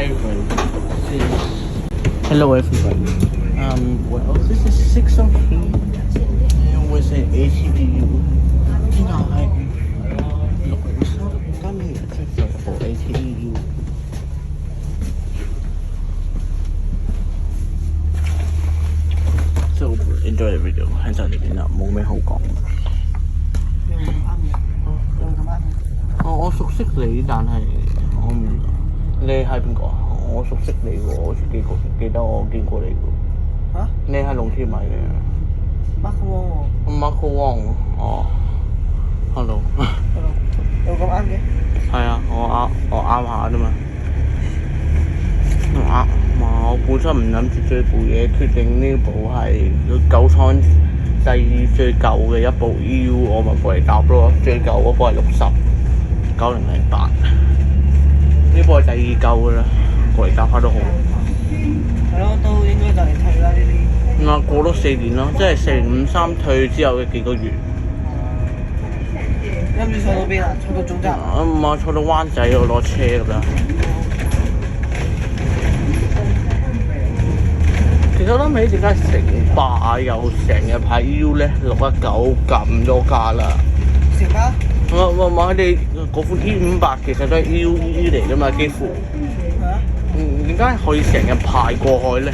everyone. This is... Hello everyone. Well, this is 6 of me with an ATU. Tonight, look at this. Come here, check for ATU. So enjoy the video. 喺就嚟啦，冇咩好講。我熟悉你，但係我唔。你係邊個啊？我熟悉你喎，我記得我見過你喎。嚇？你係龍鐵米嘅 ？Marco Wong 喎。哦。Hello。Hello。有咁啱嘅？係啊，我啱下啫嘛。我本身唔諗住追部嘢，決定呢部係九倉製最舊嘅一部 EU， 我咪過嚟搭咯。最舊嗰部係609008。呢部係第二舊㗎啦，過嚟搭下都好。係咯，都應該就嚟退啦呢啲。咁啊，過多4年咯，即係453退之後嘅幾個月。你諗住坐到邊啊？坐到總站啊？唔係，坐到灣仔度攞車㗎啦。其實我諗起點解城巴又成日派 U 咧，619咁多架啦。城巴？佢哋嗰款 E500其實都係 U 嚟㗎嘛，幾乎。點解可以成日排過海咧？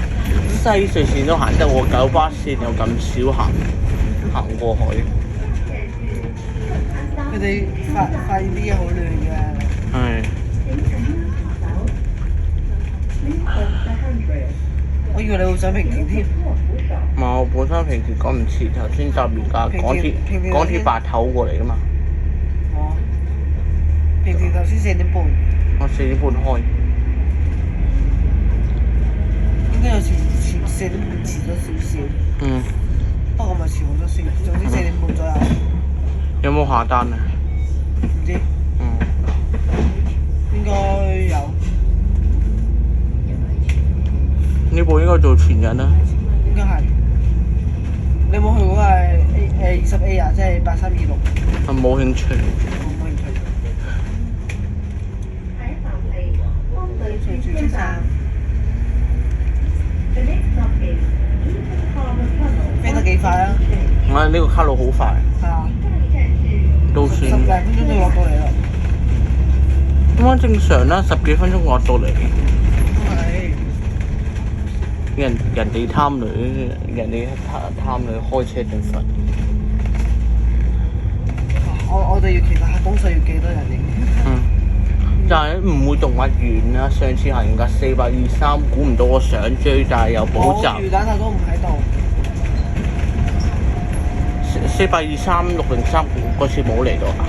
西隧線都行得，我九巴線又咁少行過海。佢哋發現啲嘢好亂㗎。係。我以為你會上平田添。我本身平田趕唔切，頭先搭完架港鐵8頭過嚟㗎嘛。哦。平田頭先4點半。我4點半開。應該有時4點半遲咗少少。嗯。不過咪遲好咗少，總之4點半左右。有冇下單啊？唔知。嗯。應該有。呢部應該做全日啦。應該係。你有冇去過係20A 啊？即係8326。冇興趣。冇興趣。隨住車站。飛得幾快啊？呢個卡路好快。係啊。都算。10零分鐘就落到嚟啦。咁樣正常啦，10幾分鐘落到嚟。人哋貪女開車定罰。我哋要其實係公司要幾多人嚟？但係唔會動物園啦。上次行架423，估唔到我想追，但係有補習。魚蛋頭都唔喺度。423、603嗰次冇嚟到啊？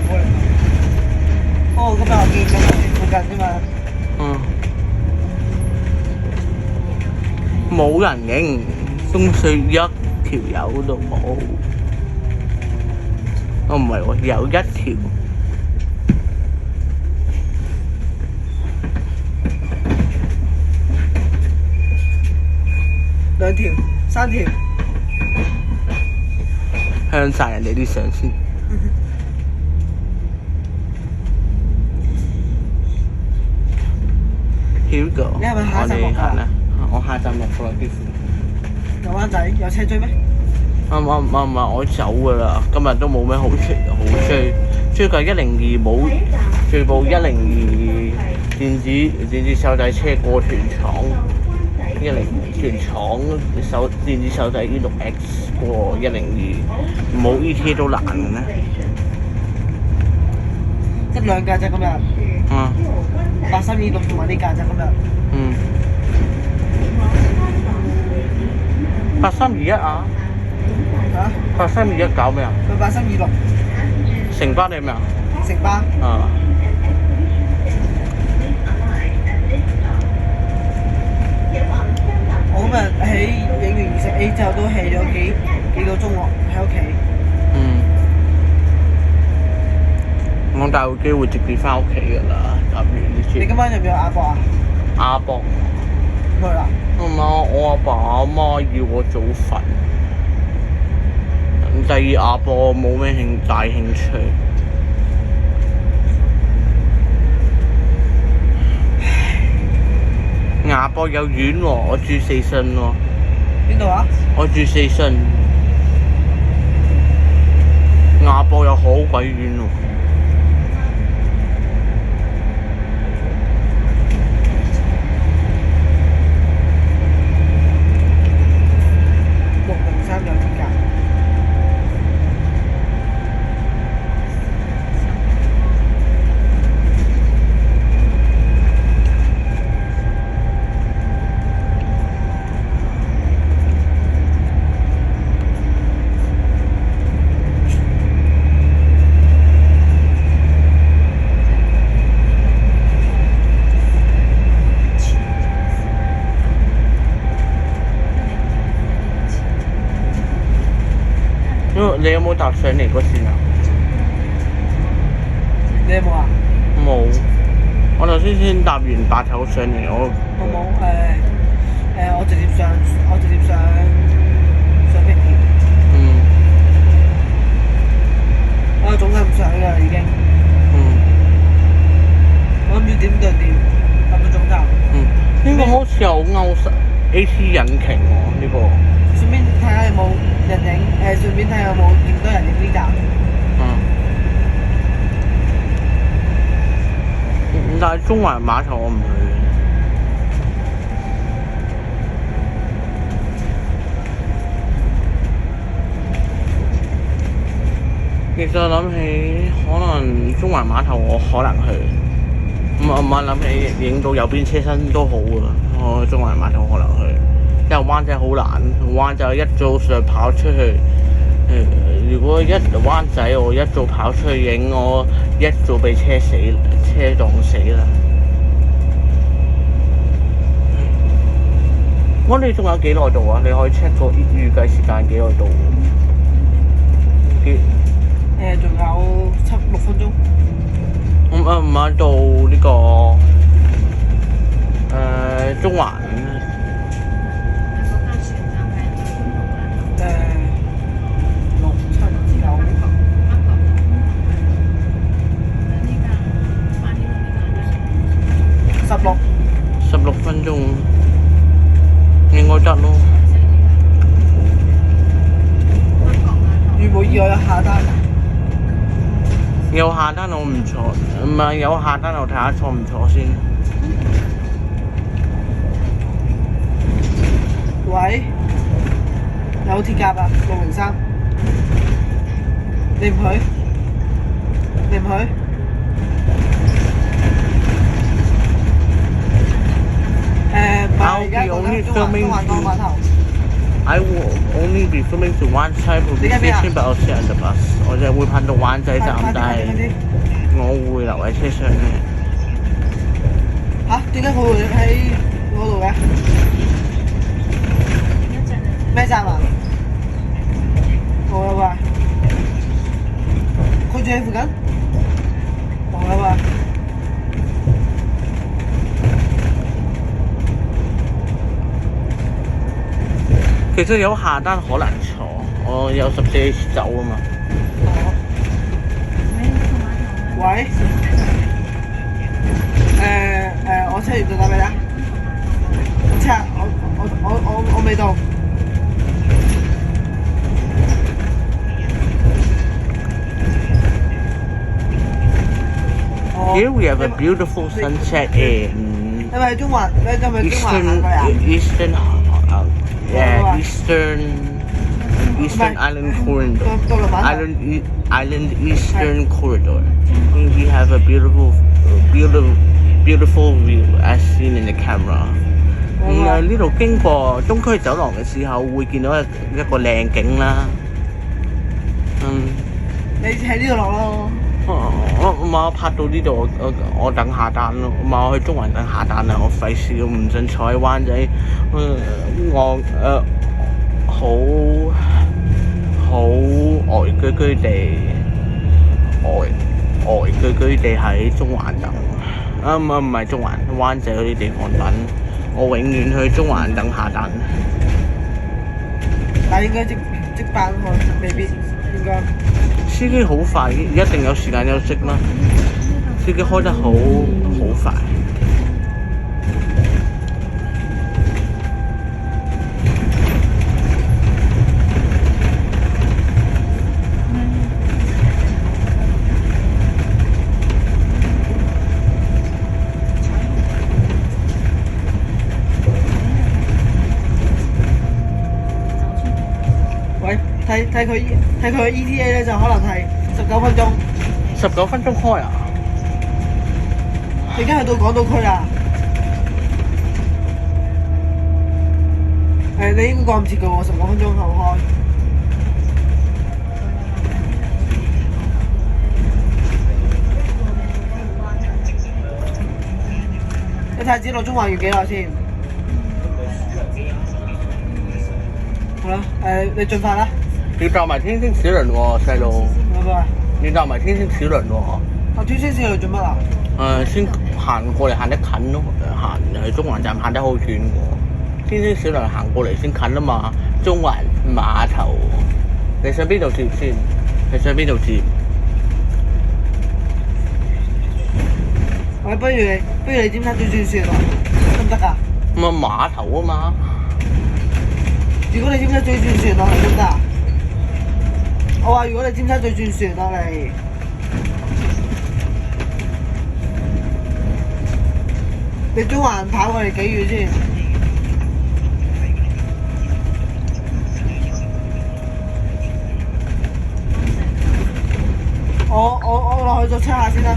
冇嚟。哦，今日我見緊附近啫嘛。冇人影，中隧一條友都冇。唔係喎，有一條。2條、3條。向晒人哋啲相先。Here we go。你係咪下一站落啊？我下站落咗啦，幾乎。有灣仔有車追咩？唔係，我走㗎啦。今日都冇咩好追。最近102冇，最部102電子手掣車過團廠，102團廠電子手掣 E6X 過102，冇 ET 都難嘅咩？得2架啫今日。8326同埋呢架啫今日。8321啊！8321搞咩啊？佢8326。城巴定咩啊？城巴。啊。我今日喺影完20A之後都 hea 咗幾個鐘喎，喺屋企。我大有機會直接翻屋企㗎啦，搭完呢次。你今晚有冇亞博啊？亞博。去啦。我阿爸阿媽要我早瞓。第二亞博冇咩大興趣。博有遠喎，我住四信喎。邊度啊？我住四信。亞博又好鬼遠喎。603有啲㗎。你有冇搭上嚟嗰線啊？你有冇啊？冇，我頭先搭完八頭上嚟，我冇我直接上平田。我總站上㗎已經。我諗住點對點搭到總站。呢個好似有歐式 AC 引擎喎，呢個。順便睇下有冇人影，順便睇下有冇見到人影呢站。但係中環碼頭我唔去。其實諗起可能中環碼頭我可能去，諗起影到右邊車身都好啊，我中環碼頭可能去。因為灣仔好難，灣仔一早上跑出去，如果一灣仔我一早跑出去影，我一早被車撞死啦。我哋仲有幾耐到啊？你可以 check 個預計時間幾耐到？仲有6分鐘。唔係到呢個中環。16分鐘應該得咯。如冇意外有下單。有下單我唔坐，唔係有下單我睇下坐唔坐先。喂，有鐵甲啊，603。你唔去？你唔去？I will only be filming to 灣仔 police station, but I'll sit on the bus。我就會噴到灣仔站，但係我會留喺車上嘅。嚇？點解佢會喺嗰度嘅？咩站啊？好啦吧。佢住喺附近？好啦吧。其實有下單好難坐，我有14走啊嘛。喂，我車完就打俾你。我未到。Here we have a beautiful sunset in Eastern Island Corridor. Island Eastern Corridor. We have a beautiful view as seen in the camera. 呢度經過東區走廊嘅時候，會見到一個靚景啦。你喺呢度落咯。我拍到呢度，我等下單咯。我去中環等下單啦，我費事唔想坐喺灣仔。我好呆居地喺中環等。唔係中環，灣仔嗰啲地方等。我永遠去中環等下單。但應該即班喎，未必應該。司機好快，一定有時間休息啦。司機開得好快。睇佢 ETA 咧，就可能係19分鐘。19分鐘開啊？而家去到港島區啦。你應該趕唔切嘅喎，19分鐘後開。你睇下知道中環要幾耐先？好啦，你盡快啦。要搭埋天星小輪喎，細路。拜拜。要搭埋天星小輪喎。天星小輪做乜啊？先行過嚟行得近咯，行去中環站行得好遠喎。天星小輪行過嚟先近啊嘛，中環碼頭。你想邊度接先？你想邊度接？不如你尖沙咀轉船啊，得唔得㗎？咁啊碼頭啊嘛。如果你尖沙咀轉船落嚟得唔得啊？我話如果你尖沙咀轉船落嚟，你中環跑過嚟幾遠先？我落去再 check 下先啦。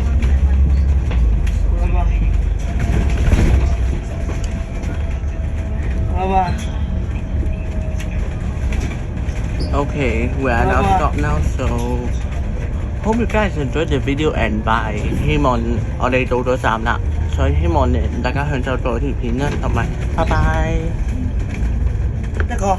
Bye. Okay, we are now stop now, so hope you guys enjoyed the video and bye. 希望我哋到咗站啦，所以希望大家享受咗條片啦，同埋拜拜。一個。